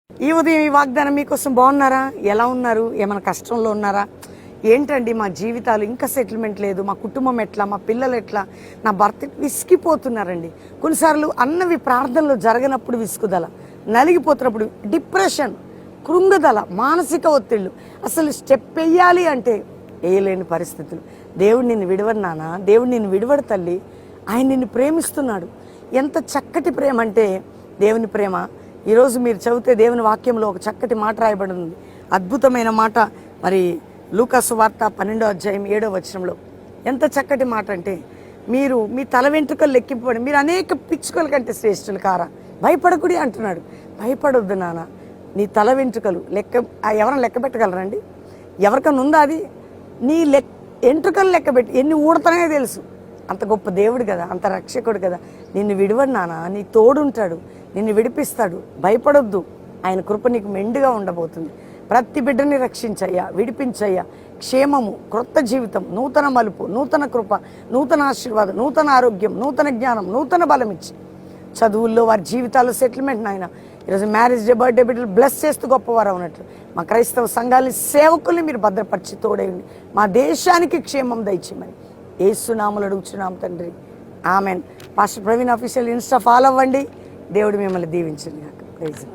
ఈ ఉదయం ఈ వాగ్దానం మీకోసం బాగున్నారా? ఎలా ఉన్నారు? ఏమైనా కష్టంలో ఉన్నారా? ఏంటండి మా జీవితాలు ఇంకా సెటిల్మెంట్ లేదు, మా కుటుంబం ఎట్లా, మా పిల్లలు ఎట్లా, నా భర్త విసిగిపోతున్నారండి. కొన్నిసార్లు అన్నవి ప్రార్థనలో జరగనప్పుడు విసుగుదల, నలిగిపోతున్నప్పుడు డిప్రెషన్, కృంగుదల, మానసిక ఒత్తిళ్ళు, అసలు స్టెప్ వేయాలి అంటే వేయలేని పరిస్థితులు. దేవుడు నిన్ను విడవడు నాన్న, దేవుడు నిన్ను విడవడు తల్లి, ఆయన నిన్ను ప్రేమిస్తున్నాడు. ఎంత చక్కటి ప్రేమ అంటే దేవుని ప్రేమ. ఈరోజు మీరు చదివితే దేవుని వాక్యంలో ఒక చక్కటి మాట రాయబడి ఉంది, అద్భుతమైన మాట. మరి లూకాసు వార్త 12వ అధ్యాయం 7వ వచనంలో ఎంత చక్కటి మాట అంటే, మీరు మీ తల వెంట్రుకలు లెక్కింపబడి మీరు అనేక పిచ్చుకల కంటే శ్రేష్ఠులు కారా, భయపడకుడి అంటున్నాడు. భయపడొద్దు నాన్న, నీ తల వెంట్రుకలు ఎవరైనా లెక్క పెట్టగలరండి? ఎవరికైనా ఉందా అది? నీ వెంట్రుకలు లెక్క పెట్టి ఎన్ని ఊడతానే తెలుసు. అంత గొప్ప దేవుడు కదా, అంత రక్షకుడు కదా. నిన్ను విడివడు నాన్న, నీ తోడుంటాడు, నిన్ను విడిపిస్తాడు. భయపడొద్దు, ఆయన కృప నీకు మెండుగా ఉండబోతుంది. ప్రతి బిడ్డని రక్షించయ్యా, విడిపించయ్యా. క్షేమము, క్రొత్త జీవితం, నూతన మలుపు, నూతన కృప, నూతన ఆశీర్వాదం, నూతన ఆరోగ్యం, నూతన జ్ఞానం, నూతన బలం ఇచ్చి చదువుల్లో వారి జీవితాల్లో సెటిల్మెంట్ నాయన. ఈరోజు మ్యారేజ్ డే, బర్త్డే బిడ్డలు బ్లెస్ చేస్తూ గొప్పవారు ఉన్నట్లు మా క్రైస్తవ సంఘాలని, సేవకుల్ని మీరు భద్రపరిచి తోడేయండి. మా దేశానికి క్షేమం దయచేయమని యేసునామములో అడుగుచున్నాం తండ్రి, amen. Pastor Praveen official Insta follow అవ్వండి. దేవుడు మిమ్మల్ని దీవించండి. ప్రైజ్.